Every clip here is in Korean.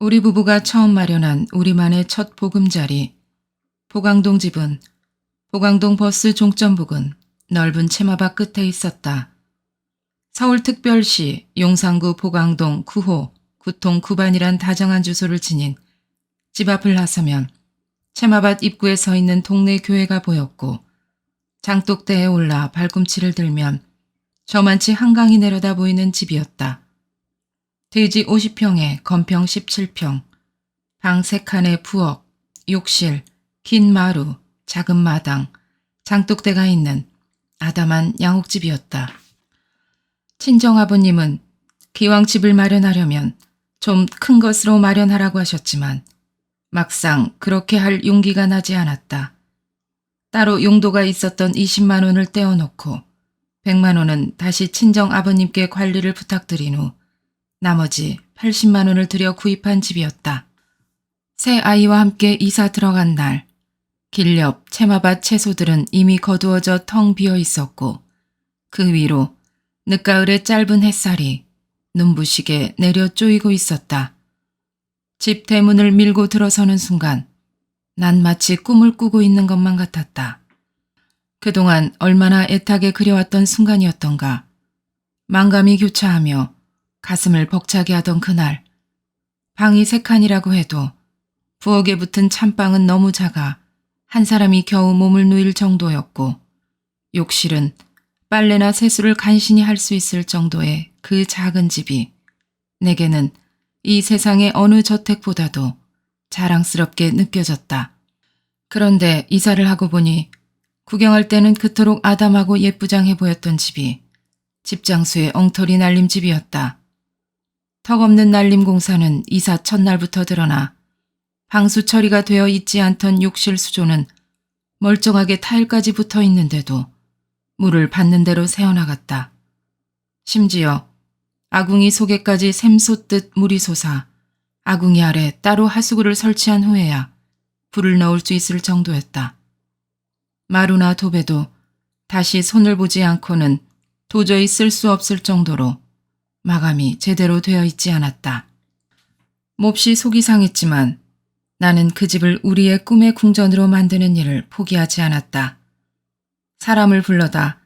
우리 부부가 처음 마련한 우리만의 첫 보금자리. 포강동 집은 포강동 버스 종점 부근 넓은 채마밭 끝에 있었다. 서울특별시 용산구 포강동 9호 9통 9반이란 다정한 주소를 지닌 집 앞을 나서면 채마밭 입구에 서 있는 동네 교회가 보였고, 장독대에 올라 발꿈치를 들면 저만치 한강이 내려다 보이는 집이었다. 대지 50평에 건평 17평, 방 3칸에 부엌, 욕실, 긴 마루, 작은 마당, 장독대가 있는 아담한 양옥집이었다. 친정아버님은 기왕 집을 마련하려면 좀 큰 것으로 마련하라고 하셨지만 막상 그렇게 할 용기가 나지 않았다. 따로 용도가 있었던 20만 원을 떼어놓고 100만 원은 다시 친정아버님께 관리를 부탁드린 후 나머지 80만 원을 들여 구입한 집이었다. 새 아이와 함께 이사 들어간 날, 길 옆 채마밭 채소들은 이미 거두어져 텅 비어 있었고, 그 위로 늦가을의 짧은 햇살이 눈부시게 내려 쪼이고 있었다. 집 대문을 밀고 들어서는 순간 난 마치 꿈을 꾸고 있는 것만 같았다. 그동안 얼마나 애타게 그려왔던 순간이었던가. 만감이 교차하며 가슴을 벅차게 하던 그날, 방이 3칸이라고 해도 부엌에 붙은 찬방은 너무 작아 한 사람이 겨우 몸을 누일 정도였고, 욕실은 빨래나 세수를 간신히 할 수 있을 정도의 그 작은 집이 내게는 이 세상의 어느 저택보다도 자랑스럽게 느껴졌다. 그런데 이사를 하고 보니 구경할 때는 그토록 아담하고 예쁘장해 보였던 집이 집장수의 엉터리 날림집이었다. 턱없는 날림 공사는 이사 첫날부터 드러나 방수 처리가 되어 있지 않던 욕실 수조는 멀쩡하게 타일까지 붙어 있는데도 물을 받는 대로 새어나갔다. 심지어 아궁이 속에까지 샘솟듯 물이 솟아 아궁이 아래 따로 하수구를 설치한 후에야 불을 넣을 수 있을 정도였다. 마루나 도배도 다시 손을 보지 않고는 도저히 쓸 수 없을 정도로 마감이 제대로 되어 있지 않았다. 몹시 속이 상했지만 나는 그 집을 우리의 꿈의 궁전으로 만드는 일을 포기하지 않았다. 사람을 불러다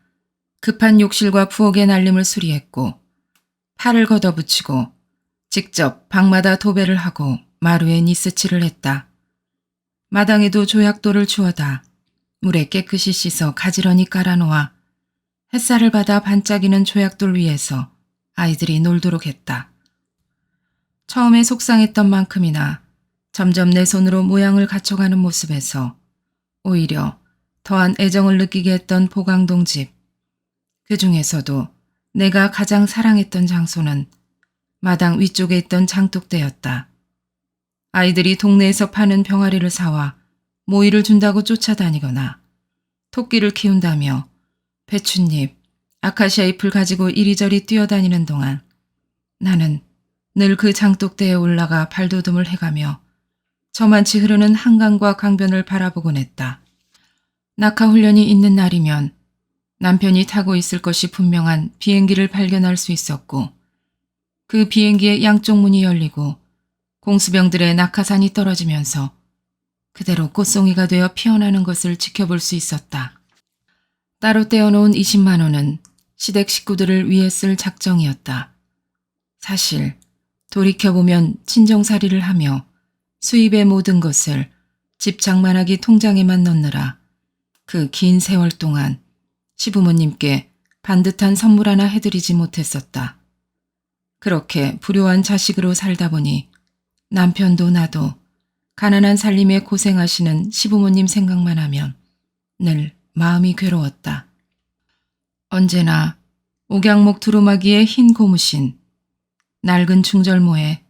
급한 욕실과 부엌의 날림을 수리했고, 팔을 걷어붙이고 직접 방마다 도배를 하고 마루에 니스칠을 했다. 마당에도 조약돌을 주워다 물에 깨끗이 씻어 가지런히 깔아놓아 햇살을 받아 반짝이는 조약돌 위에서 아이들이 놀도록 했다. 처음에 속상했던 만큼이나 점점 내 손으로 모양을 갖춰가는 모습에서 오히려 더한 애정을 느끼게 했던 포강동 집. 그 중에서도 내가 가장 사랑했던 장소는 마당 위쪽에 있던 장독대였다. 아이들이 동네에서 파는 병아리를 사와 모이를 준다고 쫓아다니거나 토끼를 키운다며 배춧잎, 아카시아 잎을 가지고 이리저리 뛰어다니는 동안 나는 늘 그 장독대에 올라가 발돋움을 해가며 저만치 흐르는 한강과 강변을 바라보곤 했다. 낙하훈련이 있는 날이면 남편이 타고 있을 것이 분명한 비행기를 발견할 수 있었고, 그 비행기의 양쪽 문이 열리고 공수병들의 낙하산이 떨어지면서 그대로 꽃송이가 되어 피어나는 것을 지켜볼 수 있었다. 따로 떼어놓은 20만 원은 시댁 식구들을 위해 쓸 작정이었다. 사실 돌이켜보면 친정살이를 하며 수입의 모든 것을 집 장만하기 통장에만 넣느라 그 긴 세월 동안 시부모님께 반듯한 선물 하나 해드리지 못했었다. 그렇게 불효한 자식으로 살다 보니 남편도 나도 가난한 살림에 고생하시는 시부모님 생각만 하면 늘 마음이 괴로웠다. 언제나 옥양목 두루마기에 흰 고무신, 낡은 중절모에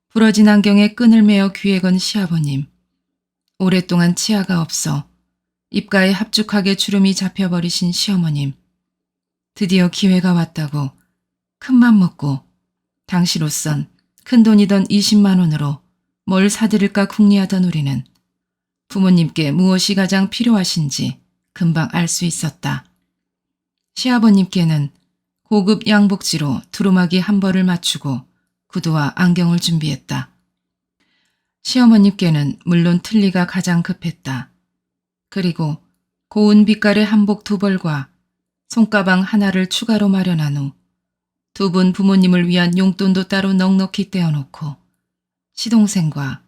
부러진 안경에 끈을 매어 귀에 건 시아버님, 오랫동안 치아가 없어 입가에 합죽하게 주름이 잡혀버리신 시어머님, 드디어 기회가 왔다고 큰맘 먹고 당시로선 큰돈이던 20만 원으로 뭘 사드릴까 궁리하던 우리는 부모님께 무엇이 가장 필요하신지 금방 알 수 있었다. 시아버님께는 고급 양복지로 두루마기 한 벌을 맞추고 구두와 안경을 준비했다. 시어머님께는 물론 틀니가 가장 급했다. 그리고 고운 빛깔의 한복 2벌과 손가방 하나를 추가로 마련한 후 두 분 부모님을 위한 용돈도 따로 넉넉히 떼어놓고 시동생과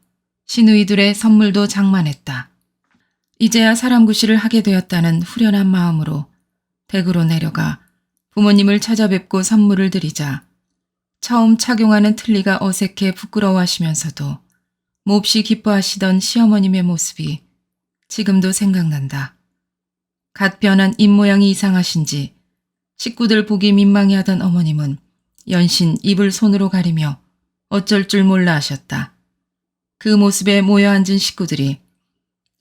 시누이들의 선물도 장만했다. 이제야 사람 구실을 하게 되었다는 후련한 마음으로 댁으로 내려가 부모님을 찾아뵙고 선물을 드리자 처음 착용하는 틀니가 어색해 부끄러워하시면서도 몹시 기뻐하시던 시어머님의 모습이 지금도 생각난다. 갓 변한 입모양이 이상하신지 식구들 보기 민망해하던 어머님은 연신 입을 손으로 가리며 어쩔 줄 몰라 하셨다. 그 모습에 모여앉은 식구들이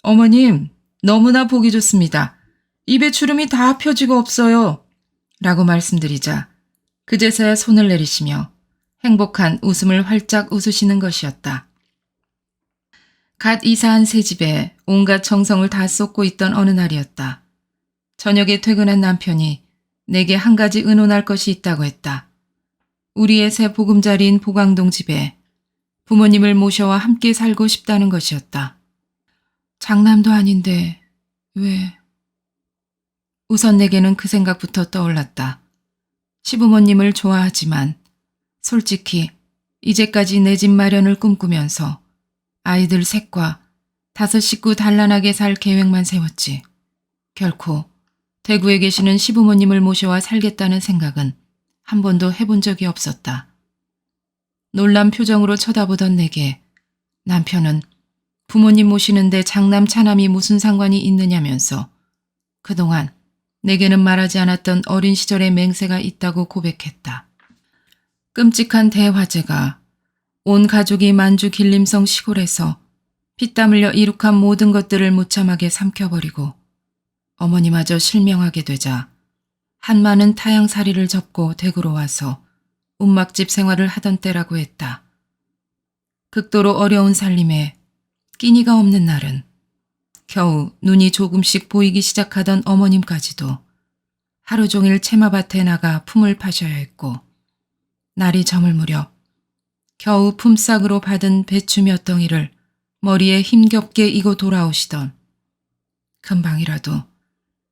어머님, 너무나 보기 좋습니다. 입에 주름이 다 펴지고 없어요. 라고 말씀드리자 그제서야 손을 내리시며 행복한 웃음을 활짝 웃으시는 것이었다. 갓 이사한 새 집에 온갖 정성을 다 쏟고 있던 어느 날이었다. 저녁에 퇴근한 남편이 내게 한 가지 의논할 것이 있다고 했다. 우리의 새 보금자리인 보강동 집에 부모님을 모셔와 함께 살고 싶다는 것이었다. 장남도 아닌데 왜? 우선 내게는 그 생각부터 떠올랐다. 시부모님을 좋아하지만 솔직히 이제까지 내 집 마련을 꿈꾸면서 아이들 셋과 5 식구 단란하게 살 계획만 세웠지. 결코 대구에 계시는 시부모님을 모셔와 살겠다는 생각은 한 번도 해본 적이 없었다. 놀란 표정으로 쳐다보던 내게 남편은 부모님 모시는데 장남 차남이 무슨 상관이 있느냐면서 그동안 내게는 말하지 않았던 어린 시절의 맹세가 있다고 고백했다. 끔찍한 대화재가 온 가족이 만주 길림성 시골에서 피땀 흘려 이룩한 모든 것들을 무참하게 삼켜버리고 어머니마저 실명하게 되자 한많은 타양살이를 접고 대구로 와서 움막집 생활을 하던 때라고 했다. 극도로 어려운 살림에 끼니가 없는 날은 겨우 눈이 조금씩 보이기 시작하던 어머님까지도 하루 종일 채마밭에 나가 품을 파셔야 했고 날이 저물 무렵 겨우 품삯으로 받은 배추 몇 덩이를 머리에 힘겹게 이고 돌아오시던 금방이라도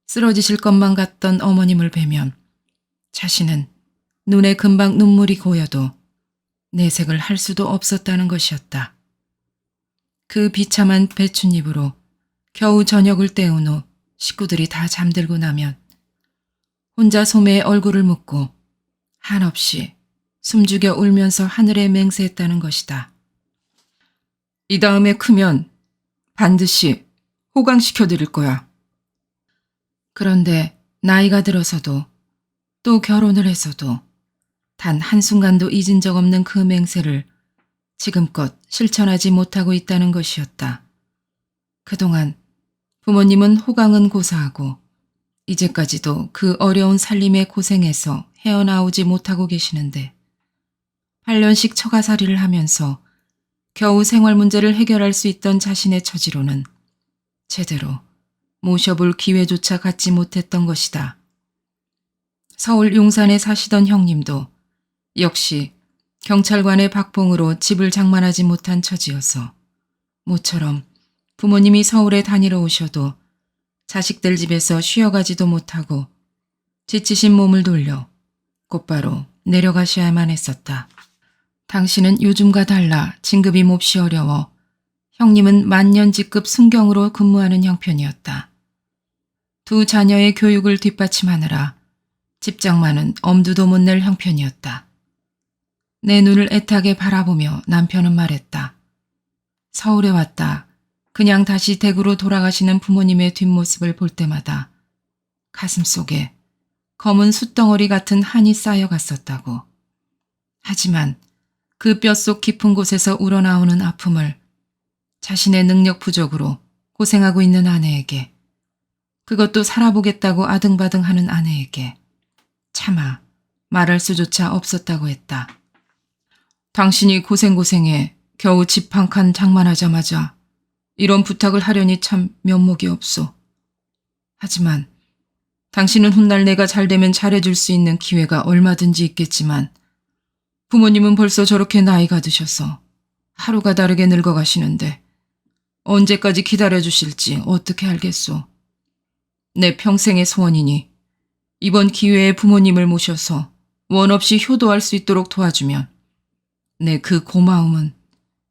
쓰러지실 것만 같던 어머님을 뵈면 자신은 눈에 금방 눈물이 고여도 내색을 할 수도 없었다는 것이었다. 그 비참한 배춧잎으로 겨우 저녁을 때운 후 식구들이 다 잠들고 나면 혼자 소매에 얼굴을 묻고 한없이 숨죽여 울면서 하늘에 맹세했다는 것이다. 이 다음에 크면 반드시 호강시켜드릴 거야. 그런데 나이가 들어서도 또 결혼을 해서도 단 한순간도 잊은 적 없는 그 맹세를 지금껏 실천하지 못하고 있다는 것이었다. 그동안 부모님은 호강은 고사하고 이제까지도 그 어려운 살림의 고생에서 헤어나오지 못하고 계시는데 8년씩 처가살이를 하면서 겨우 생활 문제를 해결할 수 있던 자신의 처지로는 제대로 모셔볼 기회조차 갖지 못했던 것이다. 서울 용산에 사시던 형님도 역시 경찰관의 박봉으로 집을 장만하지 못한 처지여서 모처럼 부모님이 서울에 다니러 오셔도 자식들 집에서 쉬어가지도 못하고 지치신 몸을 돌려 곧바로 내려가셔야만 했었다. 당신은 요즘과 달라 진급이 몹시 어려워 형님은 만년직급 순경으로 근무하는 형편이었다. 2 자녀의 교육을 뒷받침하느라 집장만은 엄두도 못 낼 형편이었다. 내 눈을 애타게 바라보며 남편은 말했다. 서울에 왔다 그냥 다시 대구로 돌아가시는 부모님의 뒷모습을 볼 때마다 가슴속에 검은 숯덩어리 같은 한이 쌓여갔었다고. 하지만 그 뼛속 깊은 곳에서 우러나오는 아픔을 자신의 능력 부족으로 고생하고 있는 아내에게, 그것도 살아보겠다고 아등바등하는 아내에게 차마 말할 수조차 없었다고 했다. 당신이 고생해 겨우 집 한 칸 장만하자마자 이런 부탁을 하려니 참 면목이 없소. 하지만 당신은 훗날 내가 잘되면 잘해줄 수 있는 기회가 얼마든지 있겠지만 부모님은 벌써 저렇게 나이가 드셔서 하루가 다르게 늙어가시는데 언제까지 기다려주실지 어떻게 알겠소. 내 평생의 소원이니 이번 기회에 부모님을 모셔서 원 없이 효도할 수 있도록 도와주면 내 그 고마움은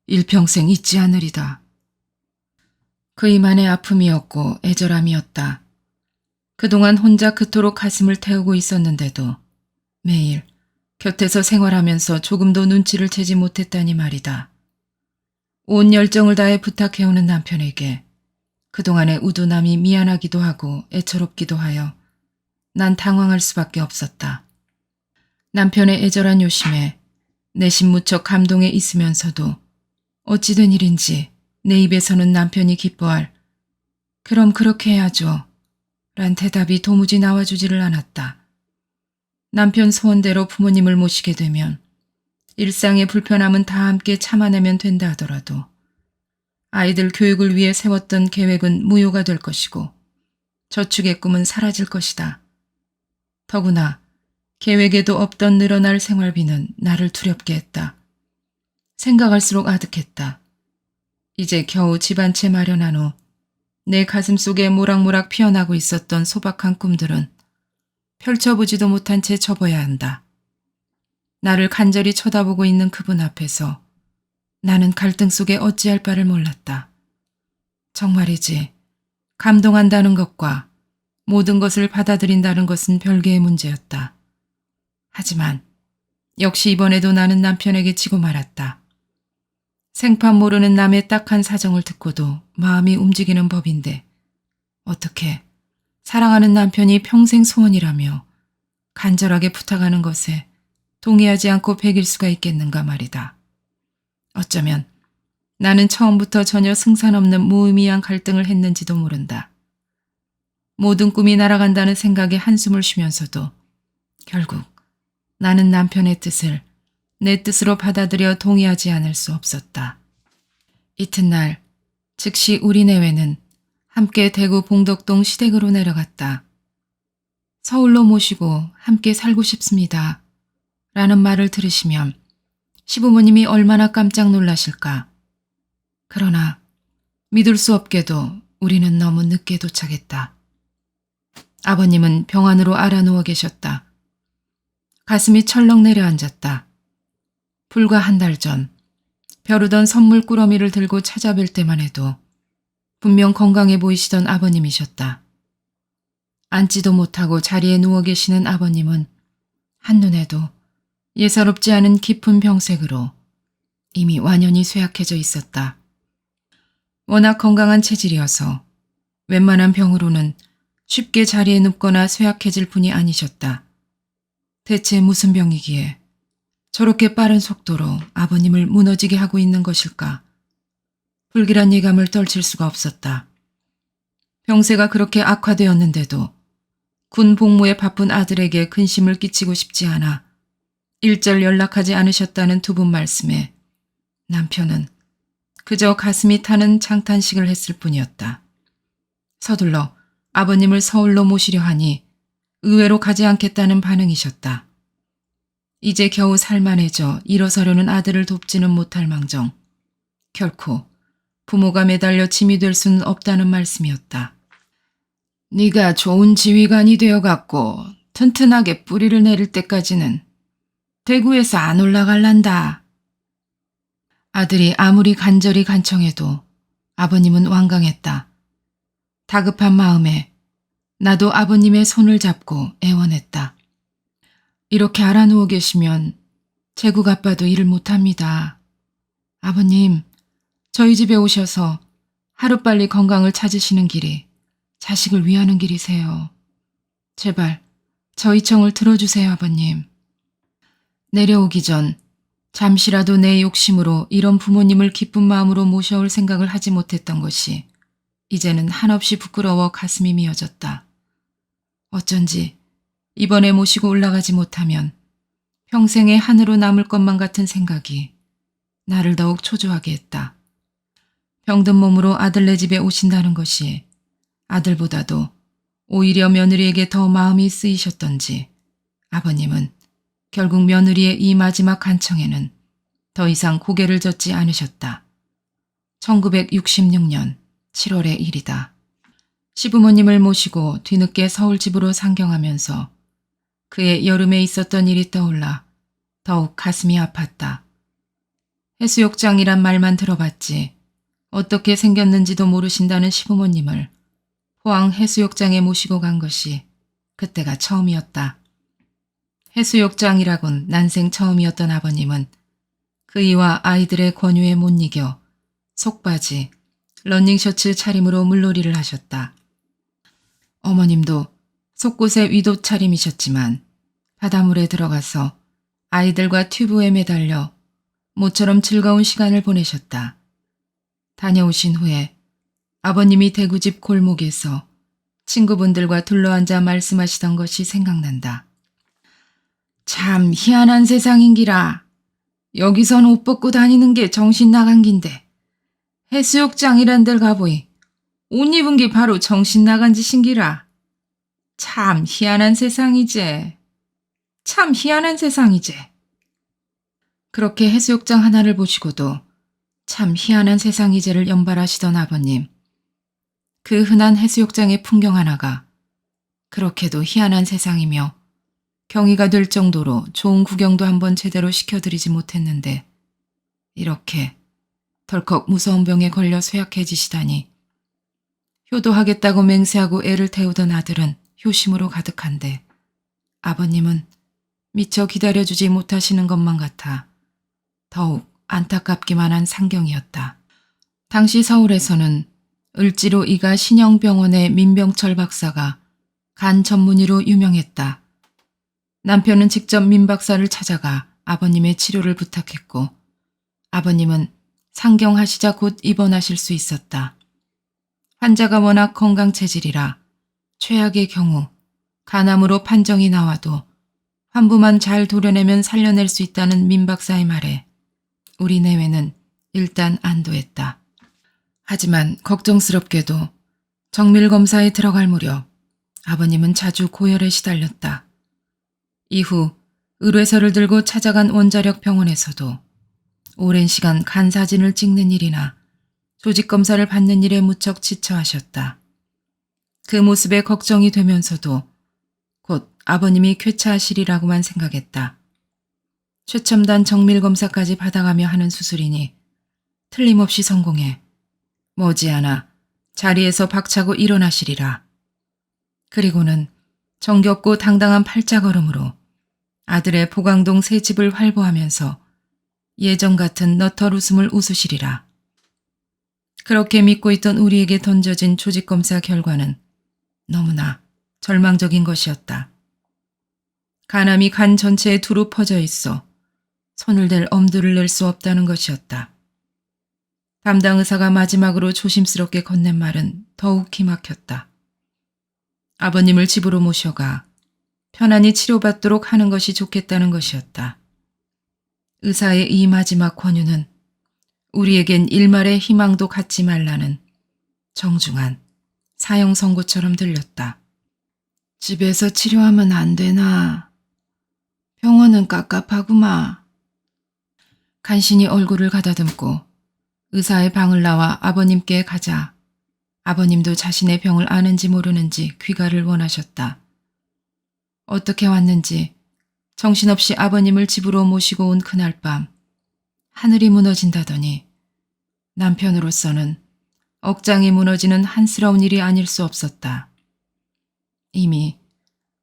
일평생 잊지 않으리다. 그이만의 아픔이었고 애절함이었다. 그동안 혼자 그토록 가슴을 태우고 있었는데도 매일 곁에서 생활하면서 조금도 눈치를 채지 못했다니 말이다. 온 열정을 다해 부탁해오는 남편에게 그동안의 우둔함이 미안하기도 하고 애처롭기도 하여 난 당황할 수밖에 없었다. 남편의 애절한 요심에 내심 무척 감동해 있으면서도 어찌된 일인지 내 입에서는 남편이 기뻐할 그럼 그렇게 해야죠 란 대답이 도무지 나와주지를 않았다. 남편 소원대로 부모님을 모시게 되면 일상의 불편함은 다 함께 참아내면 된다 하더라도 아이들 교육을 위해 세웠던 계획은 무효가 될 것이고 저축의 꿈은 사라질 것이다. 더구나 계획에도 없던 늘어날 생활비는 나를 두렵게 했다. 생각할수록 아득했다. 이제 겨우 집 한 채 마련한 후 내 가슴 속에 모락모락 피어나고 있었던 소박한 꿈들은 펼쳐보지도 못한 채 접어야 한다. 나를 간절히 쳐다보고 있는 그분 앞에서 나는 갈등 속에 어찌할 바를 몰랐다. 정말이지 감동한다는 것과 모든 것을 받아들인다는 것은 별개의 문제였다. 하지만 역시 이번에도 나는 남편에게 지고 말았다. 생판 모르는 남의 딱한 사정을 듣고도 마음이 움직이는 법인데 어떻게 사랑하는 남편이 평생 소원이라며 간절하게 부탁하는 것에 동의하지 않고 배길 수가 있겠는가 말이다. 어쩌면 나는 처음부터 전혀 승산 없는 무의미한 갈등을 했는지도 모른다. 모든 꿈이 날아간다는 생각에 한숨을 쉬면서도 결국 나는 남편의 뜻을 내 뜻으로 받아들여 동의하지 않을 수 없었다. 이튿날 즉시 우리 내외는 함께 대구 봉덕동 시댁으로 내려갔다. 서울로 모시고 함께 살고 싶습니다. 라는 말을 들으시면 시부모님이 얼마나 깜짝 놀라실까. 그러나 믿을 수 없게도 우리는 너무 늦게 도착했다. 아버님은 병 안으로 알아누워 계셨다. 가슴이 철렁 내려앉았다. 불과 한 달 전 벼르던 선물 꾸러미를 들고 찾아뵐 때만 해도 분명 건강해 보이시던 아버님이셨다. 앉지도 못하고 자리에 누워 계시는 아버님은 한눈에도 예사롭지 않은 깊은 병색으로 이미 완연히 쇠약해져 있었다. 워낙 건강한 체질이어서 웬만한 병으로는 쉽게 자리에 눕거나 쇠약해질 분이 아니셨다. 대체 무슨 병이기에 저렇게 빠른 속도로 아버님을 무너지게 하고 있는 것일까? 불길한 예감을 떨칠 수가 없었다. 병세가 그렇게 악화되었는데도 군 복무에 바쁜 아들에게 근심을 끼치고 싶지 않아 일절 연락하지 않으셨다는 두 분 말씀에 남편은 그저 가슴이 타는 장탄식을 했을 뿐이었다. 서둘러 아버님을 서울로 모시려 하니 의외로 가지 않겠다는 반응이셨다. 이제 겨우 살만해져 일어서려는 아들을 돕지는 못할 망정 결코 부모가 매달려 짐이 될 수는 없다는 말씀이었다. 네가 좋은 지휘관이 되어갖고 튼튼하게 뿌리를 내릴 때까지는 대구에서 안 올라갈란다. 아들이 아무리 간절히 간청해도 아버님은 완강했다. 다급한 마음에 나도 아버님의 손을 잡고 애원했다. 이렇게 알아누워 계시면 제국 아빠도 일을 못합니다. 아버님, 저희 집에 오셔서 하루빨리 건강을 찾으시는 길이 자식을 위하는 길이세요. 제발 저희 청을 들어주세요, 아버님. 내려오기 전 잠시라도 내 욕심으로 이런 부모님을 기쁜 마음으로 모셔올 생각을 하지 못했던 것이 이제는 한없이 부끄러워 가슴이 미어졌다. 어쩐지 이번에 모시고 올라가지 못하면 평생의 한으로 남을 것만 같은 생각이 나를 더욱 초조하게 했다. 병든 몸으로 아들네 집에 오신다는 것이 아들보다도 오히려 며느리에게 더 마음이 쓰이셨던지 아버님은 결국 며느리의 이 마지막 간청에는 더 이상 고개를 젓지 않으셨다. 1966년 7월의 일이다. 시부모님을 모시고 뒤늦게 서울집으로 상경하면서 그의 여름에 있었던 일이 떠올라 더욱 가슴이 아팠다. 해수욕장이란 말만 들어봤지 어떻게 생겼는지도 모르신다는 시부모님을 포항 해수욕장에 모시고 간 것이 그때가 처음이었다. 해수욕장이라곤 난생 처음이었던 아버님은 그이와 아이들의 권유에 못 이겨 속바지, 러닝셔츠 차림으로 물놀이를 하셨다. 어머님도 속옷에 위도 차림이셨지만 바닷물에 들어가서 아이들과 튜브에 매달려 모처럼 즐거운 시간을 보내셨다. 다녀오신 후에 아버님이 대구집 골목에서 친구분들과 둘러앉아 말씀하시던 것이 생각난다. 참 희한한 세상인기라. 여기선 옷 벗고 다니는 게 정신 나간 긴데 해수욕장이란 데를 가보이 옷 입은 게 바로 정신 나간 짓인기라. 참 희한한 세상이제. 참 희한한 세상이제. 그렇게 해수욕장 하나를 보시고도 참 희한한 세상이제를 연발하시던 아버님. 그 흔한 해수욕장의 풍경 하나가 그렇게도 희한한 세상이며 경이가 될 정도로 좋은 구경도 한번 제대로 시켜드리지 못했는데 이렇게 덜컥 무서운 병에 걸려 쇠약해지시다니. 효도하겠다고 맹세하고 애를 태우던 아들은 효심으로 가득한데 아버님은 미처 기다려주지 못하시는 것만 같아 더욱 안타깝기만 한 상경이었다. 당시 서울에서는 을지로 이가 신영병원의 민병철 박사가 간 전문의로 유명했다. 남편은 직접 민 박사를 찾아가 아버님의 치료를 부탁했고 아버님은 상경하시자 곧 입원하실 수 있었다. 환자가 워낙 건강 체질이라 최악의 경우 간암으로 판정이 나와도 환부만 잘 도려내면 살려낼 수 있다는 민 박사의 말에 우리 내외는 일단 안도했다. 하지만 걱정스럽게도 정밀검사에 들어갈 무렵 아버님은 자주 고열에 시달렸다. 이후 의뢰서를 들고 찾아간 원자력 병원에서도 오랜 시간 간 사진을 찍는 일이나 조직검사를 받는 일에 무척 지쳐하셨다. 그 모습에 걱정이 되면서도 곧 아버님이 쾌차하시리라고만 생각했다. 최첨단 정밀검사까지 받아가며 하는 수술이니 틀림없이 성공해 머지않아 자리에서 박차고 일어나시리라. 그리고는 정겹고 당당한 팔자걸음으로 아들의 보강동 새 집을 활보하면서 예전 같은 너털 웃음을 웃으시리라. 그렇게 믿고 있던 우리에게 던져진 조직검사 결과는 너무나 절망적인 것이었다. 간암이 간 전체에 두루 퍼져 있어 손을 댈 엄두를 낼 수 없다는 것이었다. 담당 의사가 마지막으로 조심스럽게 건넨 말은 더욱 기막혔다. 아버님을 집으로 모셔가 편안히 치료받도록 하는 것이 좋겠다는 것이었다. 의사의 이 마지막 권유는 우리에겐 일말의 희망도 갖지 말라는 정중한 사형 선고처럼 들렸다. 집에서 치료하면 안 되나? 병원은 깝깝하구마. 간신히 얼굴을 가다듬고 의사의 방을 나와 아버님께 가자 아버님도 자신의 병을 아는지 모르는지 귀가를 원하셨다. 어떻게 왔는지 정신없이 아버님을 집으로 모시고 온 그날 밤 하늘이 무너진다더니 남편으로서는 억장이 무너지는 한스러운 일이 아닐 수 없었다. 이미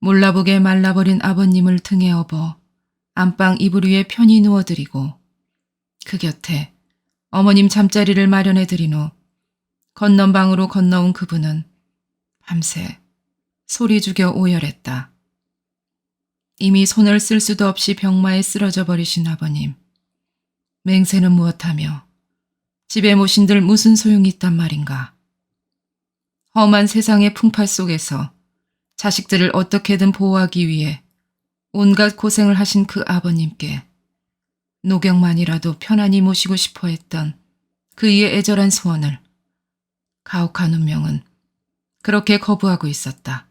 몰라보게 말라버린 아버님을 등에 업어 안방 이불 위에 편히 누워드리고 그 곁에 어머님 잠자리를 마련해드린 후 건넌 방으로 건너온 그분은 밤새 소리 죽여 오열했다. 이미 손을 쓸 수도 없이 병마에 쓰러져 버리신 아버님. 맹세는 무엇하며 집에 모신들 무슨 소용이 있단 말인가. 험한 세상의 풍파 속에서 자식들을 어떻게든 보호하기 위해 온갖 고생을 하신 그 아버님께 노경만이라도 편안히 모시고 싶어 했던 그이의 애절한 소원을 가혹한 운명은 그렇게 거부하고 있었다.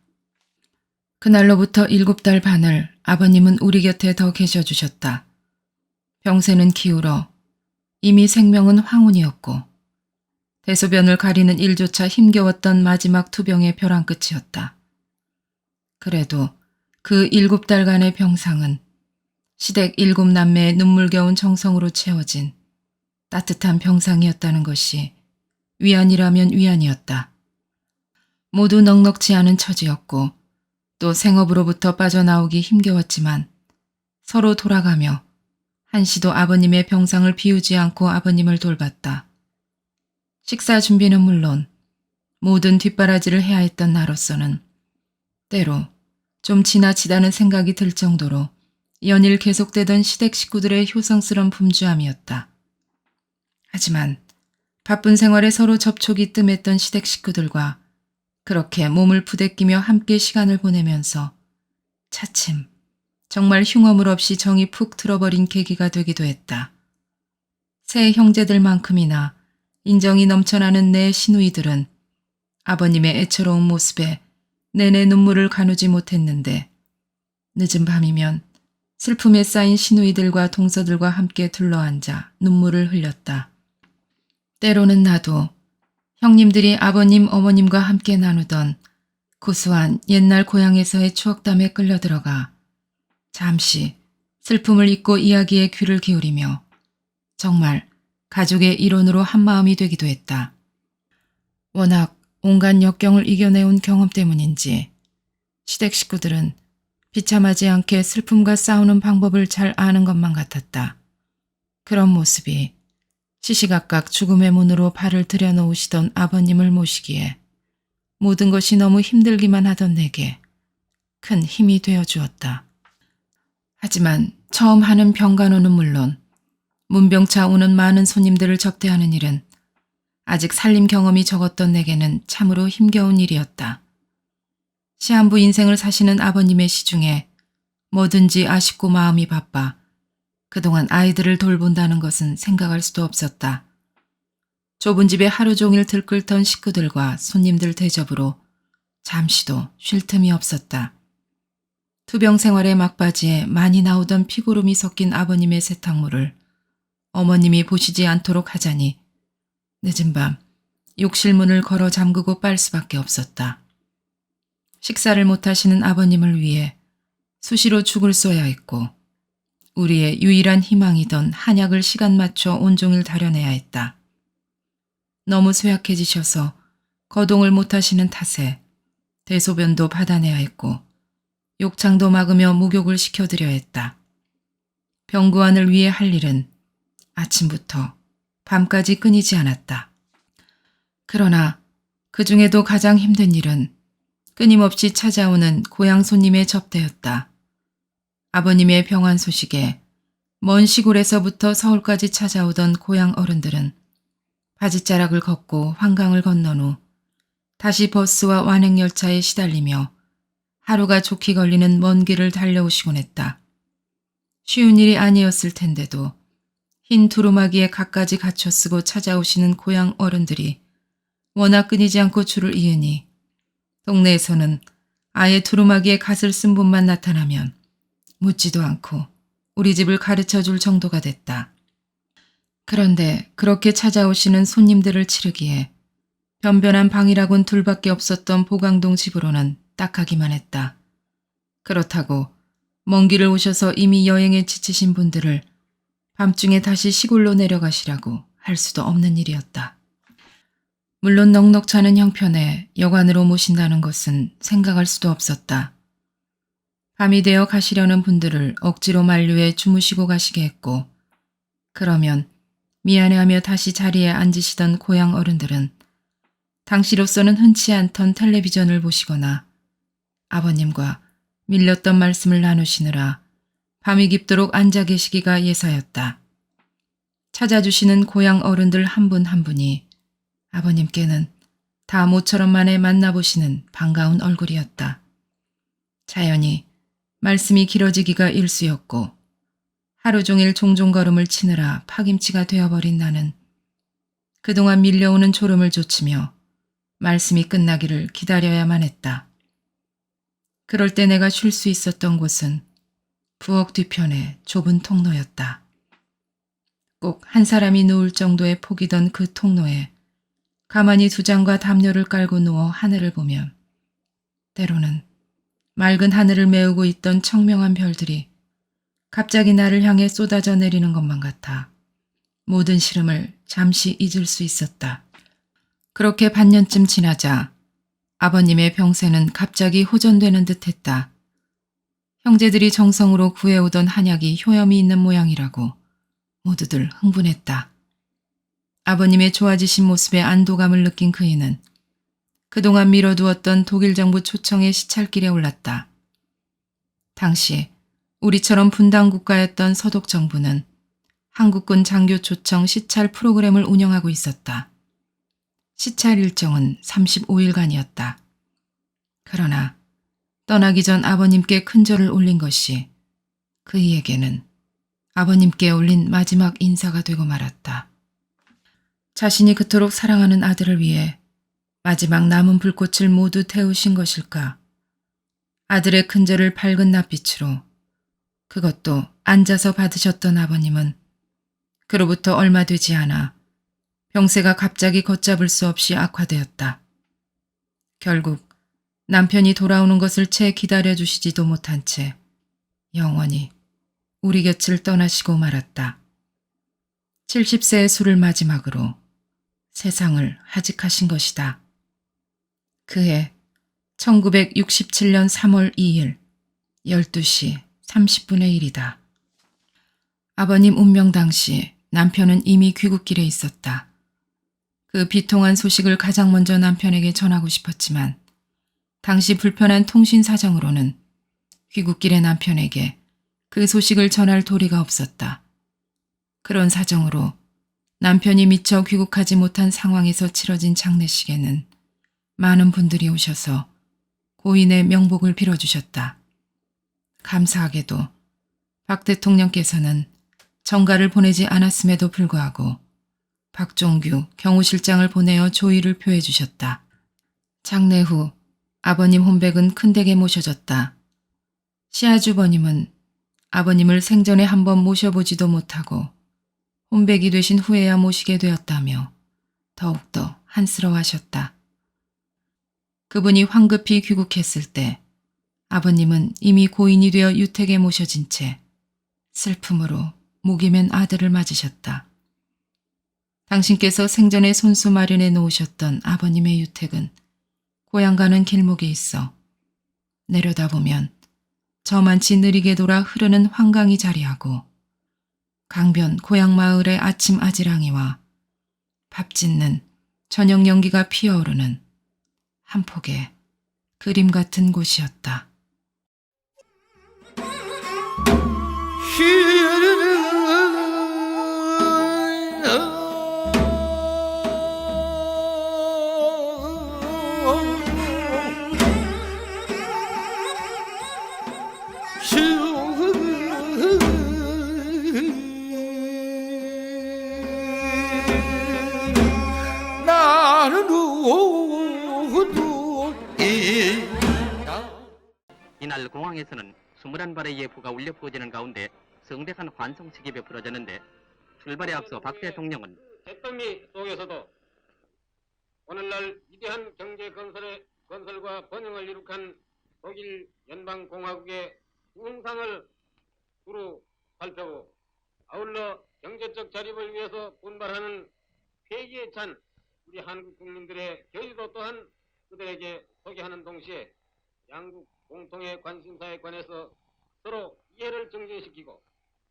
그날로부터 7달 반을 아버님은 우리 곁에 더 계셔 주셨다. 병세는 기울어 이미 생명은 황혼이었고 대소변을 가리는 일조차 힘겨웠던 마지막 투병의 벼랑 끝이었다. 그래도 그 7달간의 병상은 시댁 7남매의 눈물겨운 정성으로 채워진 따뜻한 병상이었다는 것이 위안이라면 위안이었다. 모두 넉넉지 않은 처지였고 또 생업으로부터 빠져나오기 힘겨웠지만 서로 돌아가며 한시도 아버님의 병상을 비우지 않고 아버님을 돌봤다. 식사 준비는 물론 모든 뒷바라지를 해야 했던 나로서는 때로 좀 지나치다는 생각이 들 정도로 연일 계속되던 시댁 식구들의 효성스런 분주함이었다. 하지만 바쁜 생활에 서로 접촉이 뜸했던 시댁 식구들과 그렇게 몸을 부대끼며 함께 시간을 보내면서 차츰 정말 흉어물 없이 정이 푹 들어버린 계기가 되기도 했다. 새 형제들만큼이나 인정이 넘쳐나는 내 시누이들은 아버님의 애처로운 모습에 내내 눈물을 가누지 못했는데 늦은 밤이면 슬픔에 쌓인 시누이들과 동서들과 함께 둘러앉아 눈물을 흘렸다. 때로는 나도 형님들이 아버님 어머님과 함께 나누던 고소한 옛날 고향에서의 추억담에 끌려들어가 잠시 슬픔을 잊고 이야기에 귀를 기울이며 정말 가족의 일원으로 한마음이 되기도 했다. 워낙 온갖 역경을 이겨내온 경험 때문인지 시댁 식구들은 비참하지 않게 슬픔과 싸우는 방법을 잘 아는 것만 같았다. 그런 모습이 시시각각 죽음의 문으로 발을 들여놓으시던 아버님을 모시기에 모든 것이 너무 힘들기만 하던 내게 큰 힘이 되어 주었다. 하지만 처음 하는 병간호는 물론 문병차 오는 많은 손님들을 접대하는 일은 아직 살림 경험이 적었던 내게는 참으로 힘겨운 일이었다. 시한부 인생을 사시는 아버님의 시중에 뭐든지 아쉽고 마음이 바빠 그동안 아이들을 돌본다는 것은 생각할 수도 없었다. 좁은 집에 하루 종일 들끓던 식구들과 손님들 대접으로 잠시도 쉴 틈이 없었다. 투병 생활의 막바지에 많이 나오던 피고름이 섞인 아버님의 세탁물을 어머님이 보시지 않도록 하자니 늦은 밤 욕실 문을 걸어 잠그고 빨 수밖에 없었다. 식사를 못하시는 아버님을 위해 수시로 죽을 쏘야 했고 우리의 유일한 희망이던 한약을 시간 맞춰 온종일 다려내야 했다. 너무 쇠약해지셔서 거동을 못하시는 탓에 대소변도 받아내야 했고 욕창도 막으며 목욕을 시켜드려야 했다. 병구안을 위해 할 일은 아침부터 밤까지 끊이지 않았다. 그러나 그 중에도 가장 힘든 일은 끊임없이 찾아오는 고향 손님의 접대였다. 아버님의 병환 소식에 먼 시골에서부터 서울까지 찾아오던 고향 어른들은 바지자락을 걷고 환강을 건넌 후 다시 버스와 완행열차에 시달리며 하루가 좋게 걸리는 먼 길을 달려오시곤 했다. 쉬운 일이 아니었을 텐데도 흰 두루마기에 갖가지 갖춰 쓰고 찾아오시는 고향 어른들이 워낙 끊이지 않고 줄을 이으니 동네에서는 아예 두루마기에 갓을 쓴 분만 나타나면 묻지도 않고 우리 집을 가르쳐 줄 정도가 됐다. 그런데 그렇게 찾아오시는 손님들을 치르기에 변변한 방이라곤 둘밖에 없었던 보강동 집으로는 딱하기만 했다. 그렇다고 먼 길을 오셔서 이미 여행에 지치신 분들을 밤중에 다시 시골로 내려가시라고 할 수도 없는 일이었다. 물론 넉넉찮은 형편에 여관으로 모신다는 것은 생각할 수도 없었다. 밤이 되어 가시려는 분들을 억지로 만류해 주무시고 가시게 했고 그러면 미안해하며 다시 자리에 앉으시던 고향 어른들은 당시로서는 흔치 않던 텔레비전을 보시거나 아버님과 밀렸던 말씀을 나누시느라 밤이 깊도록 앉아 계시기가 예사였다. 찾아주시는 고향 어른들 한 분 한 분이 아버님께는 다 모처럼 만에 만나보시는 반가운 얼굴이었다. 자연히 말씀이 길어지기가 일쑤였고 하루 종일 종종 걸음을 치느라 파김치가 되어버린 나는 그동안 밀려오는 졸음을 좇으며 말씀이 끝나기를 기다려야만 했다. 그럴 때 내가 쉴 수 있었던 곳은 부엌 뒤편의 좁은 통로였다. 꼭 한 사람이 누울 정도의 폭이던 그 통로에 가만히 두 장과 담요를 깔고 누워 하늘을 보면 때로는 맑은 하늘을 메우고 있던 청명한 별들이 갑자기 나를 향해 쏟아져 내리는 것만 같아 모든 시름을 잠시 잊을 수 있었다. 그렇게 반년쯤 지나자 아버님의 병세는 갑자기 호전되는 듯했다. 형제들이 정성으로 구해오던 한약이 효염이 있는 모양이라고 모두들 흥분했다. 아버님의 좋아지신 모습에 안도감을 느낀 그이는 그동안 미뤄두었던 독일 정부 초청의 시찰길에 올랐다. 당시 우리처럼 분당 국가였던 서독 정부는 한국군 장교 초청 시찰 프로그램을 운영하고 있었다. 시찰 일정은 35일간이었다. 그러나 떠나기 전 아버님께 큰절을 올린 것이 그이에게는 아버님께 올린 마지막 인사가 되고 말았다. 자신이 그토록 사랑하는 아들을 위해 마지막 남은 불꽃을 모두 태우신 것일까? 아들의 큰절을 밝은 낯빛으로, 그것도 앉아서 받으셨던 아버님은 그로부터 얼마 되지 않아 병세가 갑자기 걷잡을 수 없이 악화되었다. 결국 남편이 돌아오는 것을 채 기다려주시지도 못한 채 영원히 우리 곁을 떠나시고 말았다. 70세의 술을 마지막으로 세상을 하직하신 것이다. 그해 1967년 3월 2일 12시 30분의 일이다. 아버님 운명 당시 남편은 이미 귀국길에 있었다. 그 비통한 소식을 가장 먼저 남편에게 전하고 싶었지만 당시 불편한 통신 사정으로는 귀국길의 남편에게 그 소식을 전할 도리가 없었다. 그런 사정으로 남편이 미처 귀국하지 못한 상황에서 치러진 장례식에는 많은 분들이 오셔서 고인의 명복을 빌어주셨다. 감사하게도 박 대통령께서는 정가를 보내지 않았음에도 불구하고 박종규 경호실장을 보내어 조의를 표해 주셨다. 장례 후 아버님 혼백은 큰 댁에 모셔졌다. 시아주버님은 아버님을 생전에 한번 모셔보지도 못하고 혼백이 되신 후에야 모시게 되었다며 더욱더 한스러워하셨다. 그분이 황급히 귀국했을 때 아버님은 이미 고인이 되어 유택에 모셔진 채 슬픔으로 목이 맨 아들을 맞으셨다. 당신께서 생전에 손수 마련해 놓으셨던 아버님의 유택은 고향 가는 길목에 있어 내려다보면 저만치 느리게 돌아 흐르는 환강이 자리하고 강변 고향 마을의 아침 아지랑이와 밥 짓는 저녁 연기가 피어오르는 한 폭의 그림 같은 곳이었다. 이날 공항에서는 21발의 예포가 울려 퍼지는 가운데 성대한 환송식이 베풀어졌는데 출발에 앞서 박 대통령은 대통령 속에서도 오늘날 위대한 경제 건설과 번영을 이룩한 독일 연방공화국의 부흥상을 두루 발표하고 아울러 경제적 자립을 위해서 분발하는 폐기에 찬 우리 한국 국민들의 결의도 또한 그들에게 소개하는 동시에 양국 공통의 관심사에 관해서 서로 이해를 증진시키고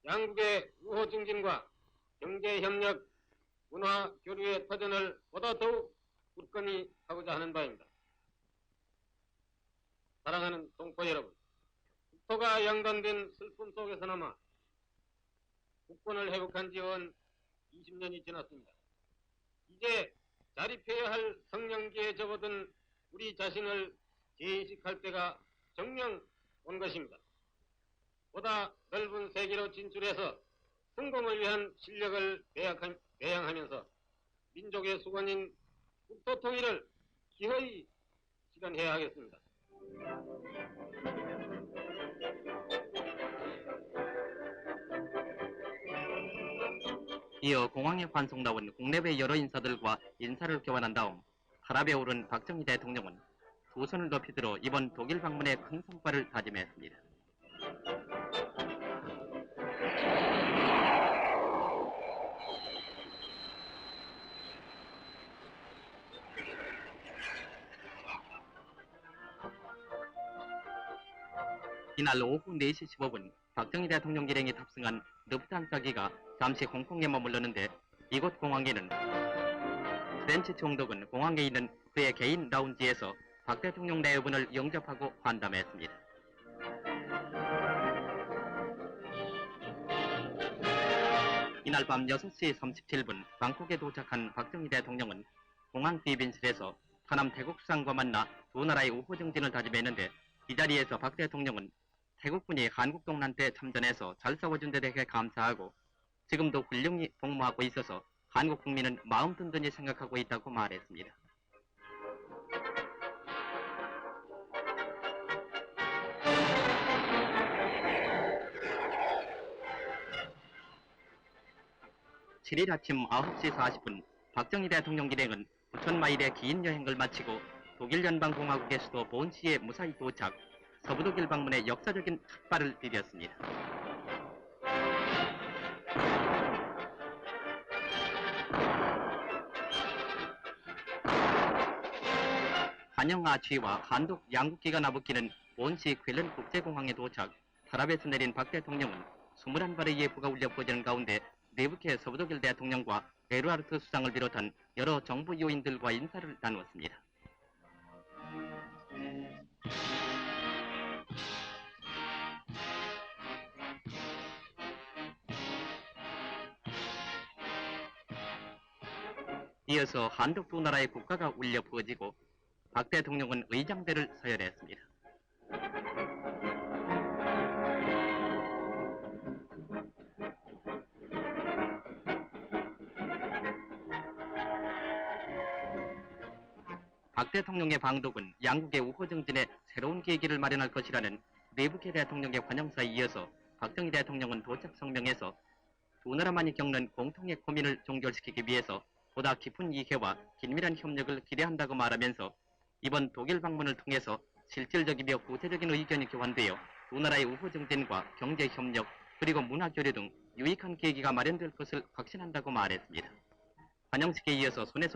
양국의 우호 증진과 경제협력, 문화교류의 터전을 보다 더욱 굳건히 하고자 하는 바입니다. 사랑하는 동포 여러분, 국토가 양단된 슬픔 속에서나마 국권을 회복한 지은 20년이 지났습니다. 이제 자립해야 할 성령기에 접어든 우리 자신을 재인식할 때가 정녕 온 것입니다. 보다 넓은 세계로 진출해서 성공을 위한 실력을 배양하면서 민족의 수건인 국토 통일을 기꺼이 실현해야 하겠습니다. 이어 공항에 환송 나온 국내외 여러 인사들과 인사를 교환한 다음 하랍에 오른 박정희 대통령은 두 손을 높이 들어 이번 독일 방문에 큰 성과를 다짐했습니다. 이날 오후 4시 15분 박정희 대통령 일행이 탑승한 르프탄사기가 잠시 홍콩에 머물렀는데 이곳 공항에는 프렌치 총독은 공항에 있는 그의 개인 라운지에서 박 대통령 내외분을 영접하고 환담했습니다. 이날 밤 6시 37분 방콕에 도착한 박정희 대통령은 공항 비빈실에서 하남 태국 수상과 만나 두 나라의 우호 증진을 다짐했는데 이 자리에서 박 대통령은 태국군이 한국동란대 참전해서 잘 싸워준 데 대해 감사하고 지금도 훌륭히 복무하고 있어서 한국 국민은 마음 든든히 생각하고 있다고 말했습니다. (7일) 아침 9시 40분 박정희 대통령 일행은 9,000마일의 긴 여행을 마치고 독일 연방공화국의 수도 본시에 무사히 도착, 서부독일 방문에 역사적인 첫발을 디뎠습니다. 한영 아치와 한독 양국기가 나붙기는 본시 퀼른 국제공항에 도착, 하랍에서 내린 박 대통령은 21발의 예포가 울려 퍼지는 가운데 네부케 서부독일 대통령과 에르하르트 수상을 비롯한 여러 정부 요인들과 인사를 나누었습니다. 이어서 한독 두 나라의 국가가 울려 퍼지고 박 대통령은 의장대를 서열했습니다. 박 대통령의 방독은 양국의 우호 증진에 새로운 계기를 마련할 것이라는 네부케 대통령의 환영사에 이어서 박정희 대통령은 도착 성명에서 두 나라만이 겪는 공통의 고민을 종결시키기 위해서 보다 깊은 이해와 긴밀한 협력을 기대한다고 말하면서 이번 독일 방문을 통해서 실질적이며 구체적인 의견이 교환되어 두 나라의 우호 증진과 경제 협력 그리고 문화 교류 등 유익한 계기가 마련될 것을 확신한다고 말했습니다. 환영식에 이어서 손에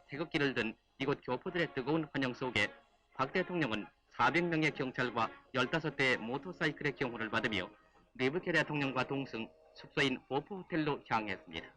태극기를 든 이곳 교포들의 뜨거운 환영 속에 박 대통령은 400명의 경찰과 15대의 모터사이클의 경호를 받으며 네부케 대통령과 동승 숙소인 보프 호텔로 향했습니다.